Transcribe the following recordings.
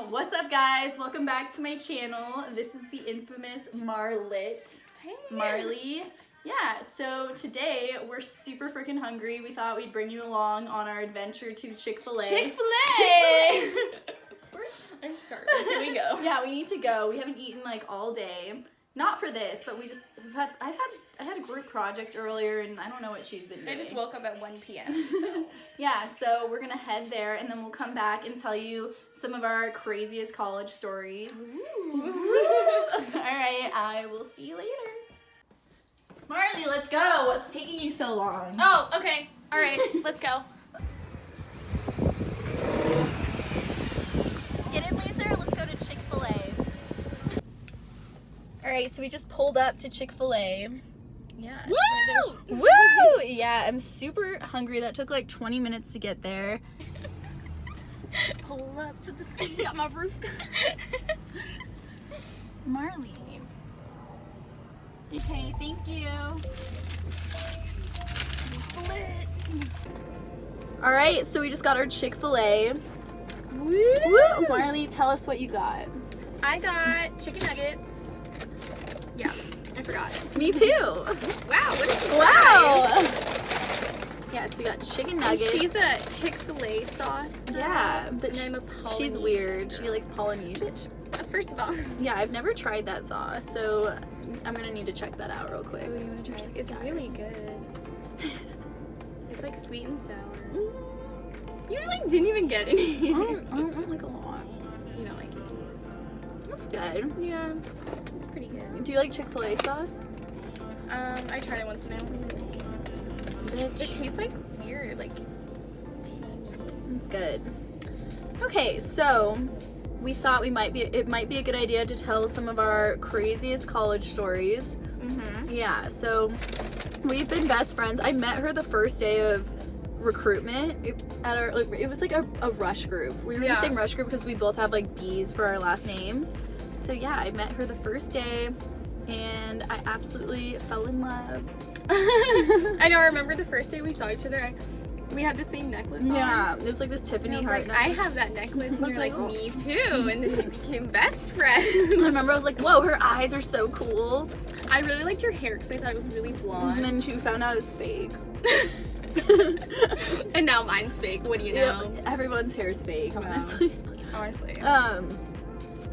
What's up, guys? Welcome back to my channel. This is the infamous Marlit. Hey. Marli. Yeah, so today we're super freaking hungry. We thought we'd bring you along on our adventure to Chick-fil-A. Chick-fil-A! I'm starving. Here we go. Yeah, we need to go. We haven't eaten like all day. Not for this, but I had a group project earlier, and I don't know what she's been doing. I just woke up at 1 p.m. So. Yeah, so we're gonna head there, and then we'll come back and tell you some of our craziest college stories. All right, I will see you later. Marli, let's go. What's taking you so long? Oh, okay. All right, let's go. Get in, Laser. Let's go to Chick-fil-A. All right, so we just pulled up to Chick-fil-A. Yeah. Woo! Woo! Yeah, I'm super hungry. That took like 20 minutes to get there. Pull up to the seat. Got my roof. Marli. Okay, thank you. All right, so we just got our Chick-fil-A. Woo! Woo! Marli, tell us what you got. I got chicken nuggets. Yeah, I forgot. Me too. Wow, what is Wow. Yeah, so we got chicken nuggets. She's a Chick-fil-A sauce girl. Yeah, but and I'm a Polynesian she's weird. girl. She likes Polynesian. First of all. Yeah, I've never tried that sauce, so I'm gonna need to check that out real quick. Oh, you want to try it? It's really good. It's like sweet and sour. You like didn't even get any. I don't like a lot. You don't like it? That's good. Yeah, it's pretty good. Do you like Chick-fil-A sauce? I tried it once and I don't really like it. It Bitch. tastes like weird, like It's good. Okay, so we thought it might be a good idea to tell some of our craziest college stories. Yeah, so we've been best friends. I met her the first day of recruitment at our, it was like a rush group. We were in the same rush group because we both have like B's for our last name. So yeah, I met her the first day and I absolutely fell in love. I know, I remember the first day we saw each other, we had the same necklace on. Yeah, it was like this Tiffany And I heart was like, I necklace. have that necklace, and I you're was like, like, me too, and then we became best friends. I remember I was like, whoa, her eyes are so cool. I really liked your hair because I thought it was really blonde. And then she found out it was fake. And now mine's fake. What do you know? Yeah, everyone's hair is fake, Wow. honestly. Honestly.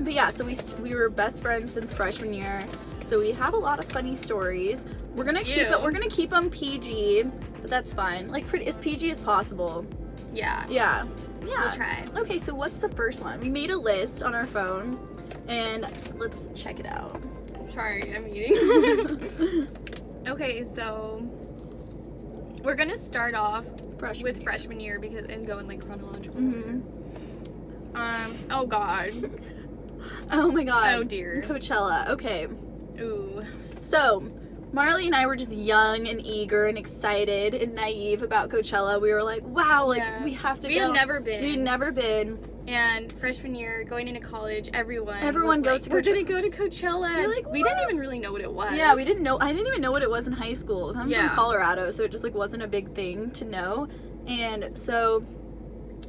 But yeah, so we were best friends since freshman year. So we have a lot of funny stories. We're gonna keep them PG, but that's fine. Like as PG as possible. Yeah. Yeah. Yeah. We'll try. Okay, so what's the first one? We made a list on our phone, and let's check it out. Sorry, I'm eating. Okay, so we're gonna start off with freshman year and go in like chronological order. Oh god. Oh my god. Oh dear. Coachella. Okay. Ooh. So, Marli and I were just young and eager and excited and naive about Coachella. We were like, wow, like we have to go. We had never been. We had never been. And freshman year, going into college, everyone goes to We're Coachella. gonna go to Coachella. We're like, we didn't even really know what it was. Yeah, we didn't know. I didn't even know what it was in high school. I'm Yeah. from Colorado, so it just like wasn't a big thing to know. And so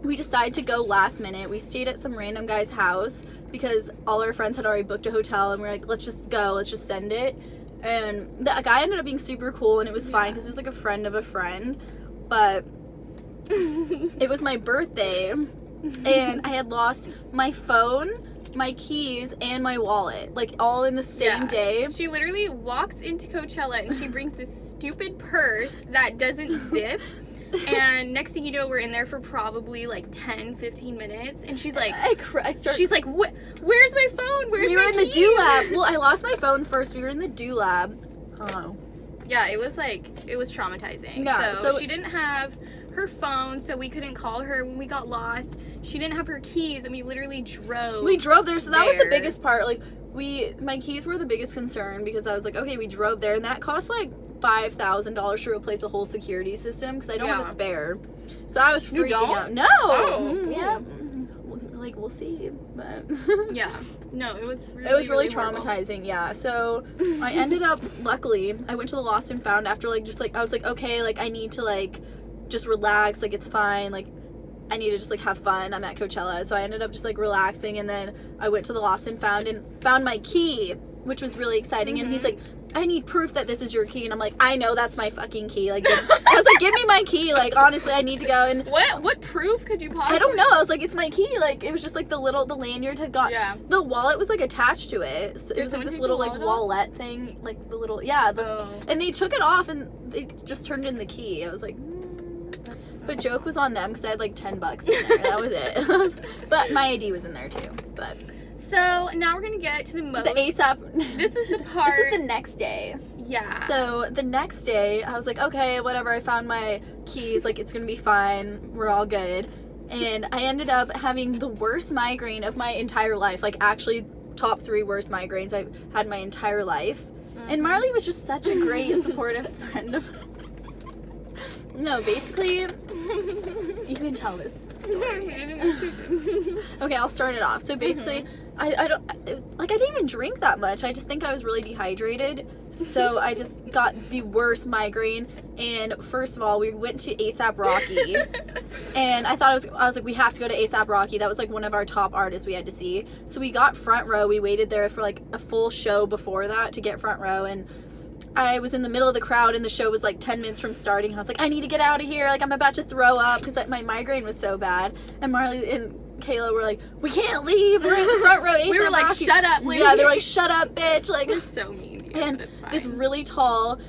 we decided to go last minute. We stayed at some random guy's house because all our friends had already booked a hotel, and we were like, let's just go, let's just send it. And the guy ended up being super cool, and it was fine because it was like a friend of a friend. But it was my birthday, and I had lost my phone, my keys, and my wallet, like all in the same day. She literally walks into Coachella and she brings this stupid purse that doesn't zip. And next thing you know, we're in there for probably like 10-15 minutes, and she's like, she's like, where's my phone? Where's my keys? We were in the do lab. Well, I lost my phone first. We were in the do lab. Oh. Yeah, it was traumatizing. Yeah, so she didn't have her phone, so we couldn't call her when we got lost. She didn't have her keys, and we literally drove. We drove there, so that was the biggest part. Like, my keys were the biggest concern because I was like, okay, we drove there, and that cost like $5,000 to replace a whole security system because I don't have a spare. So I was freaking out. No. Oh, cool. Yeah. Like, we'll see, but yeah. No, it was really traumatizing. Yeah. So I ended up, luckily, I went to the Lost and Found after I was like, okay, like I need to like just relax, like it's fine, like I need to just like have fun. I'm at Coachella. So I ended up just like relaxing, and then I went to the Lost and found my key, which was really exciting. And he's like, I need proof that this is your key. And I'm like, I know that's my fucking key. Like, I was like, give me my key. Like, honestly, I need to go. And what proof could you possibly? I don't know. I was like, it's my key. Like, it was just like the lanyard had got, the wallet was like attached to it. So it was like this little like wallet thing, like the little, and they took it off and they just turned in the key. I was like, but joke was on them because I had like $10 in there. That was it. But my ID was in there too. But. So now we're gonna get to the ASAP. This is the part. This is the next day. Yeah. So the next day, I was like, okay, whatever. I found my keys. Like, it's gonna be fine. We're all good. And I ended up having the worst migraine of my entire life. Like, actually, top 3 worst migraines I've had my entire life. And Marli was just such a great, supportive friend of. No, basically, you can tell this story. Okay, I'll start it off. So basically, I didn't even drink that much. I just think I was really dehydrated. So I just got the worst migraine. And first of all, we went to A$AP Rocky. And I was like, we have to go to A$AP Rocky. That was like one of our top artists we had to see. So we got front row. We waited there for like a full show before that to get front row. And I was in the middle of the crowd and the show was like 10 minutes from starting, and I was like, I need to get out of here, like I'm about to throw up because my migraine was so bad. And Marli and Kayla were like, we can't leave, we're in the front row. We were like, Rocky. Shut up, Lindsay. Yeah, they were like, shut up, bitch. Like, we're so mean to you, and but it's fine. This really tall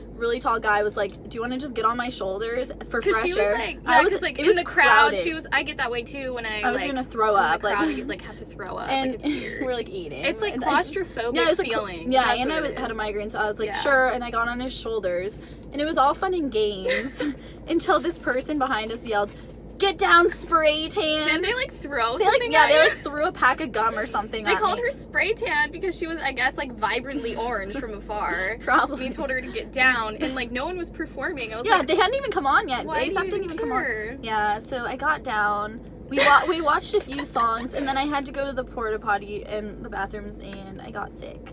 guy was like, do you want to just get on my shoulders for fresher? She was like, yeah, because like in the crowd, I get that way too when I was like, gonna throw up. Like, you like have to throw up. And like, it's weird. We're like eating. It's like claustrophobic feeling. Yeah, and I had a migraine, so I was like, sure. And I got on his shoulders, and it was all fun and games until this person behind us yelled, "Get down, spray tan!" Didn't they like throw something? They like threw a pack of gum or something. They called her spray tan because she was, I guess, like vibrantly orange from afar. Probably. We told her to get down, and like no one was performing. I was like, they hadn't even come on yet. Why A$AP didn't even come on. Yeah, so I got down. We watched a few songs, and then I had to go to the porta potty and the bathrooms, and I got sick.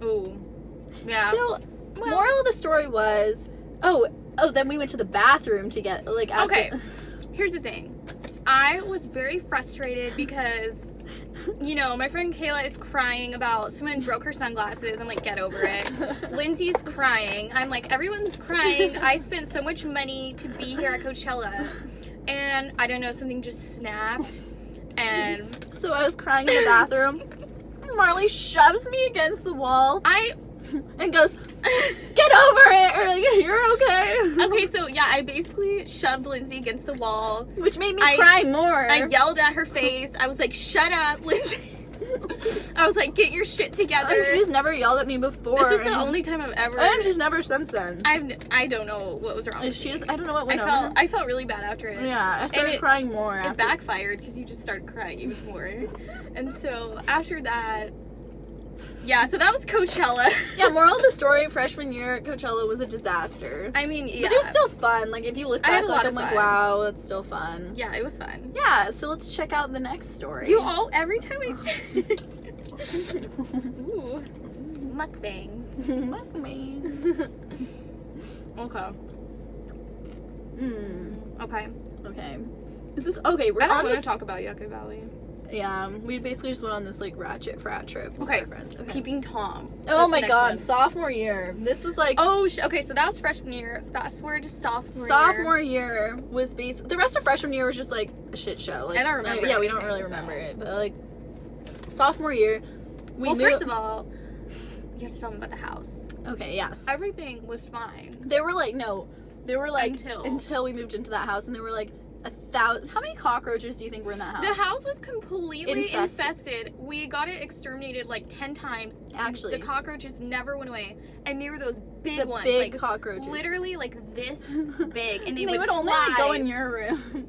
Ooh. Yeah. So, moral of the story was, then we went to the bathroom to get like. Okay. Here's the thing. I was very frustrated because, you know, my friend Kayla is crying about someone broke her sunglasses. I'm like, get over it. Lindsay's crying. I'm like, everyone's crying. I spent so much money to be here at Coachella. And I don't know, something just snapped. And so I was crying in the bathroom. Marli shoves me against the wall. And goes, get over it, or like, you're okay. Okay, so yeah, I basically shoved Lindsay against the wall. Which made me cry more. I yelled at her face. I was like, shut up, Lindsay. I was like, get your shit together. She's never yelled at me before. This is the only time I've ever. And she's never since then. I don't know what was wrong with me. I don't know what went on. I felt really bad after it. Yeah, I started crying more. It backfired because you just started crying even more. And so after that. Yeah, so that was Coachella. Yeah, moral of the story, freshman year at Coachella was a disaster. I mean, yeah. But it was still fun. Like, if you look back, I'm like, wow, that's still fun. Yeah, it was fun. Yeah, so let's check out the next story. Every time I Ooh. Mukbang. Mukbang. Okay. Okay. Is this, okay, we're I don't want to talk about Yucca Valley. Yeah, we basically just went on this like ratchet frat trip with our friends. Okay. Peeping Tom. Oh my god, sophomore year. This was like okay, so that was freshman year. Fast forward to sophomore year. Sophomore year was the rest of freshman year was just like a shit show. Like, I don't remember. Yeah, we don't really remember it, but like sophomore year, first of all, you have to tell them about the house. Okay, yeah. Everything was fine. They were like until we moved into that house, and they were like 1,000. How many cockroaches do you think were in that house? The house was completely infested. We got it exterminated like 10 times. Actually, the cockroaches never went away, and they were those big ones, big like cockroaches, literally like this big, and they would only go in your room.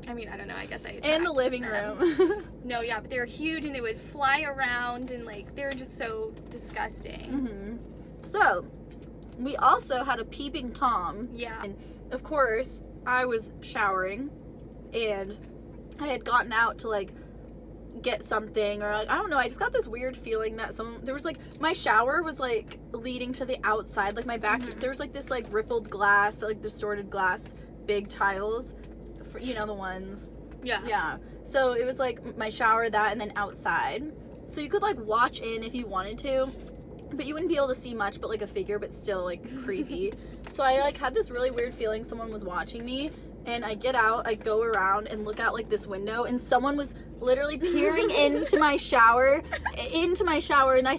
I mean, I don't know. I guess in the living room. No, yeah, but they were huge, and they would fly around, and like they were just so disgusting. So, we also had a peeping Tom. Yeah, and of course, I was showering, and I had gotten out to like get something, or like, I don't know, I just got this weird feeling that there was like, my shower was like leading to the outside, like my back, there was like this like rippled glass, like distorted glass, big tiles, for, you know, the ones. Yeah. Yeah. So it was like my shower, that, and then outside. So you could like watch in if you wanted to, but you wouldn't be able to see much but like a figure, but still like creepy. So I like had this really weird feeling someone was watching me, and I get out, I go around and look out like this window, and someone was literally peering into my shower, and I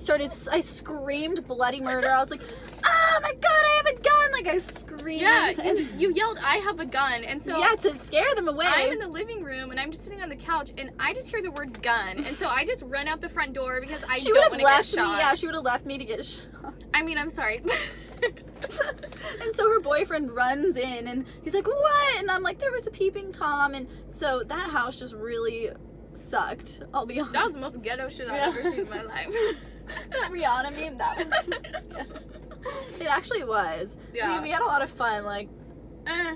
screamed bloody murder. I was like, oh my god, I have a gun! Like I screamed. Yeah, you yelled, I have a gun, and so yeah, to scare them away. I'm in the living room and I'm just sitting on the couch and I just hear the word gun, and so I just run out the front door because I don't want to get shot. Yeah, she would have left me to get shot. I mean, I'm sorry. And so her boyfriend runs in and he's like, what? And I'm like, there was a peeping Tom. And so that house just really sucked, I'll be honest. That was the most ghetto shit I've ever seen in my life. That Rihanna meme, that was the most ghetto. It actually was. Yeah. I mean, we had a lot of fun. Like,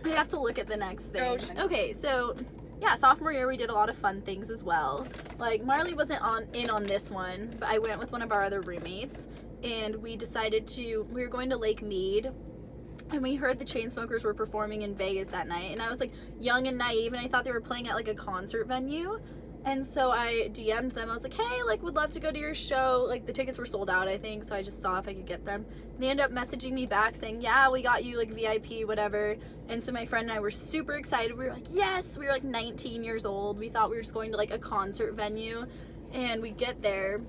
we have to look at the next thing. Okay, so yeah, sophomore year we did a lot of fun things as well. Like Marli wasn't in on this one, but I went with one of our other roommates, and we decided we were going to Lake Mead, and we heard the Chainsmokers were performing in Vegas that night, and I was like young and naive, and I thought they were playing at like a concert venue. And so I DM'd them. I was like, hey, like, would love to go to your show. Like, the tickets were sold out, I think, so I just saw if I could get them. And they ended up messaging me back saying, yeah, we got you, like, VIP, whatever. And so my friend and I were super excited. We were like, yes! We were, like, 19 years old. We thought we were just going to, like, a concert venue. And we get there,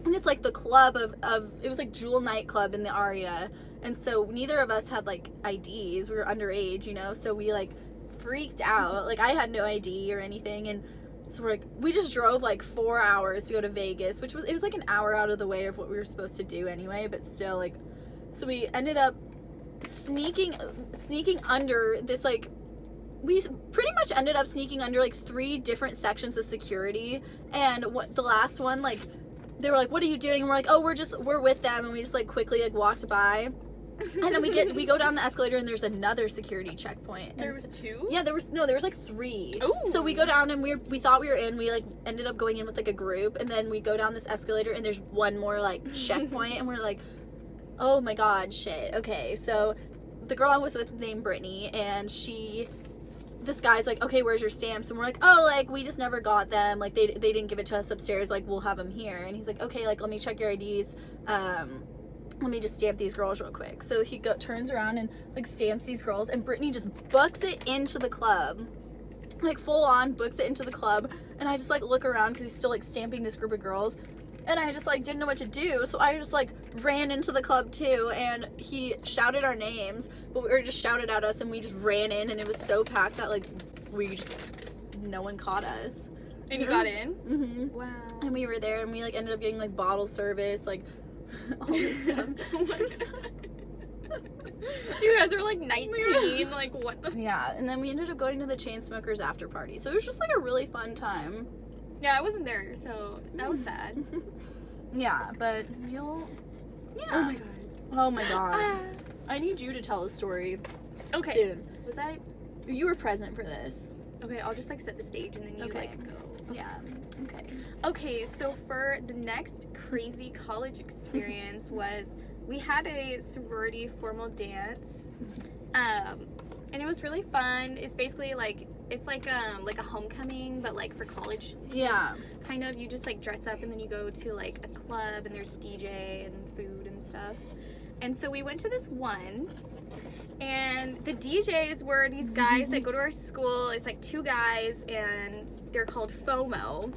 and it's, like, the club it was, like, Jewel nightclub in the Aria. And so neither of us had, like, IDs. We were underage, you know? So we, like, freaked out. Like, I had no ID or anything, and so we just drove like 4 hours to go to Vegas, it was like an hour out of the way of what we were supposed to do anyway, but still, like, so we ended up sneaking under this, like, we pretty much ended up sneaking under like 3 different sections of security, and the last one, like, they were like, what are you doing? And we're like, oh, we're with them, and we just like quickly like walked by. And then we go down the escalator, and there's another security checkpoint. There was 2? Yeah, there was like 3. Ooh. So we go down, and we thought we were in. We like ended up going in with like a group, and then we go down this escalator, and there's one more like checkpoint, and we're like, oh my god, shit. Okay, so the girl I was with named Brittany, and this guy's like, okay, where's your stamps? And we're like, oh, like, we just never got them. Like, they didn't give it to us upstairs. Like, we'll have them here. And he's like, okay, like, let me check your IDs. Let me just stamp these girls real quick. So he turns around and like stamps these girls, and Brittany just books it into the club, like full on books it into the club. And I just like look around because he's still like stamping this group of girls, and I just like didn't know what to do. So I just like ran into the club too, and he shouted our names, but we were just shouted at us, and we just ran in, and it was so packed that like no one caught us. And you got in? Mm-hmm. Wow. And we were there, and we like ended up getting like bottle service, like all this stuff. Oh my god. You guys are like 19, like what the Yeah, and then we ended up going to the Chainsmokers after party. So it was just like a really fun time. Yeah, I wasn't there, so that was sad. Yeah, but yeah. Oh my god. Oh my god. I need you to tell a story. Okay. Soon. Was I? You were present for this. Okay, I'll just like set the stage and then you Okay. like go. Yeah. Okay. Okay, so for the next crazy college experience we had a sorority formal dance, and it was really fun. It's basically like a homecoming, but like for college. Yeah. Kind of. You just like dress up and then you go to like a club and there's DJ and food and stuff. And so we went to this one, and the DJs were these guys that go to our school. It's like 2 guys, and they're called FOMO.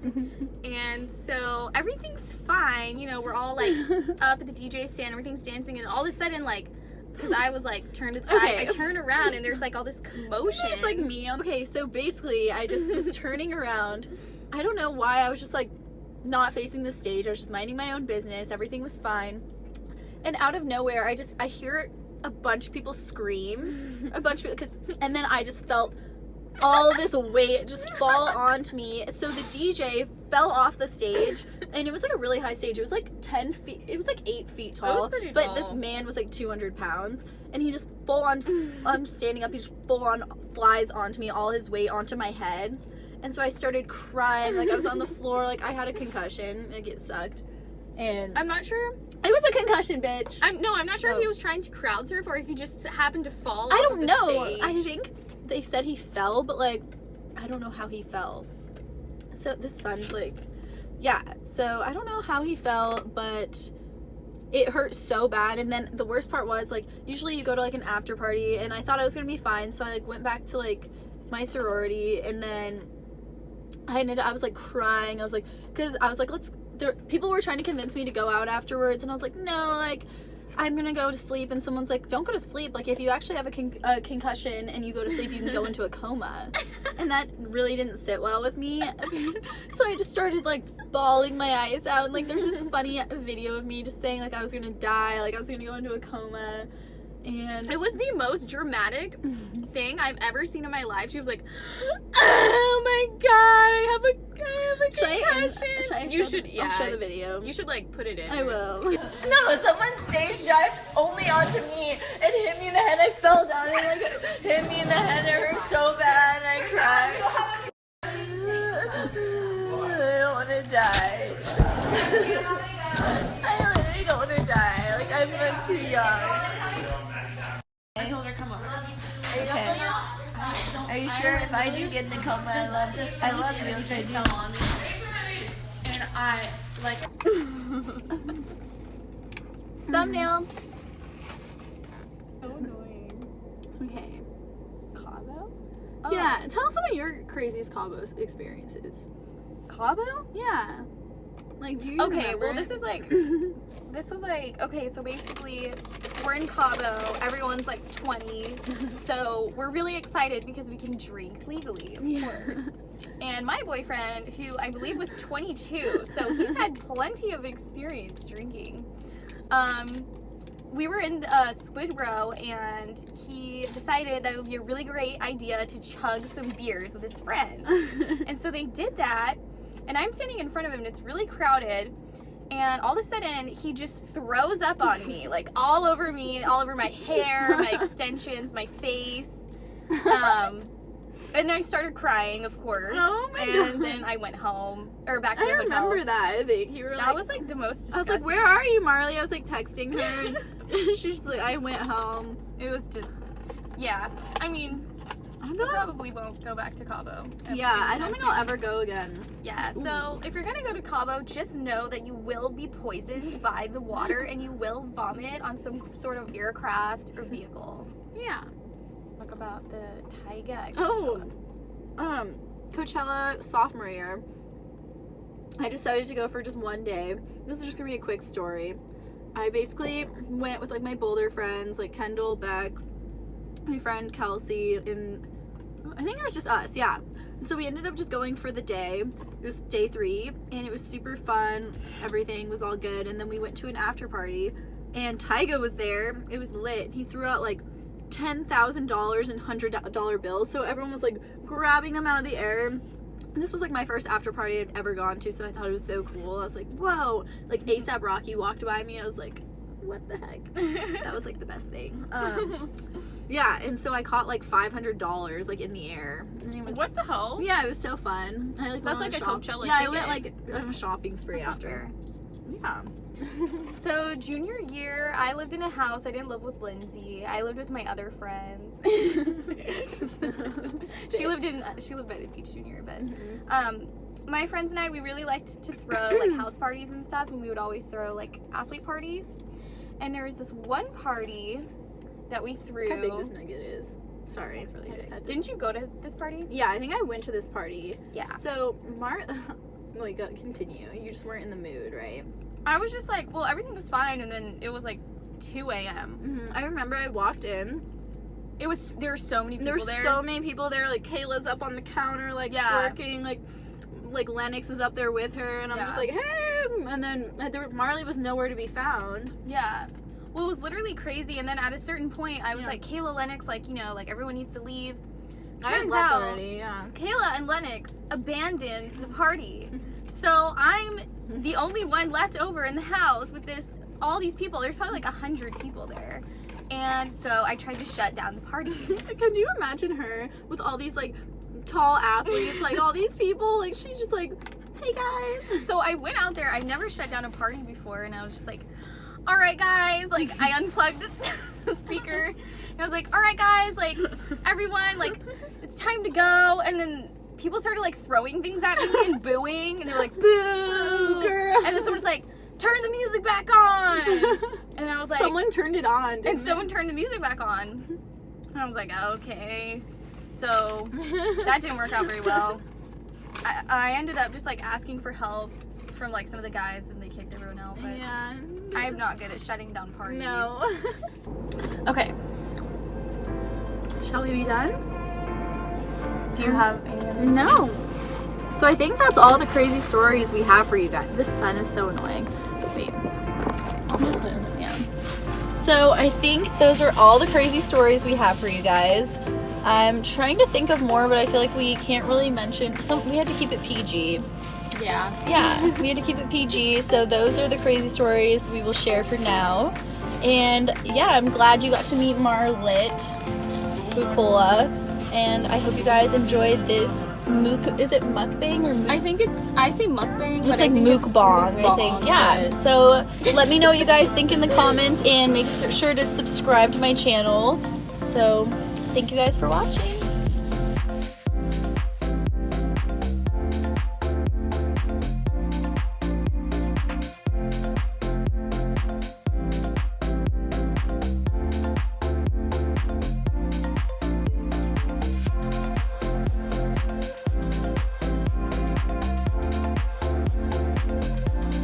And so everything's fine, you know, we're all like up at the DJ stand, everything's dancing, and all of a sudden, like, because I was like turned to the side, I turn around and there's like all this commotion. It's like me. Okay, so basically I just was turning around. I don't know why, I was just like not facing the stage. I was just minding my own business. Everything was fine. And out of nowhere, I hear a bunch of people scream. A bunch of people, and then I just felt all this weight just fall onto me. So the DJ fell off the stage, and it was like a really high stage. It was like 10 feet, it was like 8 feet tall. It was pretty but tall. This man was like 200 pounds, and he just full on, I'm standing up, he just full on flies onto me, all his weight onto my head. And so I started crying, like I was on the floor, like I had a concussion, like it sucked. And I'm not sure. It was a concussion, bitch. I'm not sure if he was trying to crowd surf or if he just happened to fall I off don't of the know. stage. I think they said he fell, but like I don't know how he fell. So this sun's like, yeah. So I don't know how he fell, but it hurt so bad. And then the worst part was, like, usually you go to like an after party, and I thought I was gonna be fine, so I like went back to like my sorority, and then I was like crying. I was like, because I was like, people were trying to convince me to go out afterwards, and I was like, no, like, I'm gonna go to sleep. And someone's like, don't go to sleep, like, if you actually have a concussion and you go to sleep, you can go into a coma. And that really didn't sit well with me. So I just started like bawling my eyes out, and like there's this funny video of me just saying like I was gonna die, like I was gonna go into a coma. And it was the most dramatic thing I've ever seen in my life. She was like, oh my god, I have a concussion. You should, yeah. I'll show the video. You should like put it in. I will. No, someone stage dived only onto me and hit me in the head. I fell down and like hit me in the head. It hurt so bad and I cried. I don't want to die. I literally don't want to die. Like, I'm like too young. I told her come over. Okay. Are you sure? If I do get in a coma, I love you if I do. And I like Thumbnail. so annoying. Okay. Cabo? Yeah, tell us some of your craziest Cabo experiences. Cabo? Yeah. Like, do you Okay, remember? well, this was like, okay, so basically, we're in Cabo, everyone's like 20, so we're really excited because we can drink legally, of course. And my boyfriend, who I believe was 22, so he's had plenty of experience drinking. We were in Squid Row, and he decided that it would be a really great idea to chug some beers with his friends. And so they did that, and I'm standing in front of him, and it's really crowded. And all of a sudden, he just throws up on me, like all over me, all over my hair, my extensions, my face. And I started crying, of course. Oh my God. And then I went home, or back to the hotel. I remember that. I think you were That was like the most disgusting. I was like, where are you, Marli? I was like texting her, and she's like, I went home. It was just, yeah. I mean, I probably won't go back to Cabo. Yeah, I don't think I'll ever go again. Yeah, so if you're gonna go to Cabo, just know that you will be poisoned by the water and you will vomit on some sort of aircraft or vehicle. Yeah. Talk about the Tyga at Oh, Coachella. Coachella sophomore year, I decided to go for just one day. This is just gonna be a quick story. I basically went with like my Boulder friends, like Kendall, Beck, my friend Kelsey, and I think it was just us, yeah. And so we ended up just going for the day. It was day 3, and it was super fun. Everything was all good. And then we went to an after party, and Tyga was there. It was lit. He threw out like $10,000 in $100 bills, so everyone was like grabbing them out of the air. And this was like my first after party I'd ever gone to, so I thought it was so cool. I was like, whoa. Like A$AP Rocky walked by me. I was like, what the heck? That was like the best thing. Yeah, and so I caught like $500 like in the air. And it was, What the hell? yeah, it was so fun. I like That's went like on a Coachella Yeah, I ticket. went like on a shopping spree That's not after. fair. Yeah. So junior year, I lived in a house. I didn't live with Lindsay. I lived with my other friends. She lived by the beach junior, but my friends and I, we really liked to throw like house parties and stuff, and we would always throw like athlete parties. And there was this one party that we threw. Look how big this nugget is. Sorry. It's really I just big. had to- Didn't you go to this party? Yeah, I think I went to this party. Yeah. So wait, go continue. You just weren't in the mood, right? I was just like, well, everything was fine, and then it was like 2 a.m. Mm-hmm. I remember I walked in. There were so many people There's there. so many people there. Like Kayla's up on the counter, like Yeah. twerking. Like Lennox is up there with her, and I'm just Yeah. like, hey. And then Marli was nowhere to be found. Yeah. Well, it was literally crazy, and then at a certain point, I was Yeah. like, Kayla, Lennox, like, you know, like, everyone needs to leave. I had Turns left out, already. Yeah. Kayla and Lennox abandoned the party. So I'm the only one left over in the house with all these people. There's probably like 100 people there. And so I tried to shut down the party. Can you imagine her with all these like tall athletes, like all these people? Like she's just like, hey guys. So I went out there. I've never shut down a party before, and I was just like, all right, guys. Like, I unplugged the speaker. And I was like, all right, guys. Like, everyone, like, it's time to go. And then people started like throwing things at me and booing, and they were like, boo, girl. and then someone's like, turn the music back on, and I was like, someone turned it on, and someone turned the music back on, and I was like, okay, so that didn't work out very well. I ended up just like asking for help from like some of the guys, and they kicked everyone out, but Yeah. I'm not good at shutting down parties. No. Okay. Shall we be done? Do you have any other? No. So I think that's all the crazy stories we have for you guys. This sun is so annoying. Wait. I'll just put it down. So I think those are all the crazy stories we have for you guys. I'm trying to think of more, but I feel like we can't really mention some. We had to keep it PG. Yeah, we had to keep it PG. So those are the crazy stories we will share for now. And yeah, I'm glad you got to meet Marlit Bukola, and I hope you guys enjoyed this is it mukbang or I think I say mukbang, it's but like I think mukbang, it's I think. Yeah. So let me know what you guys think in the comments, and make sure to subscribe to my channel. So thank you guys for watching.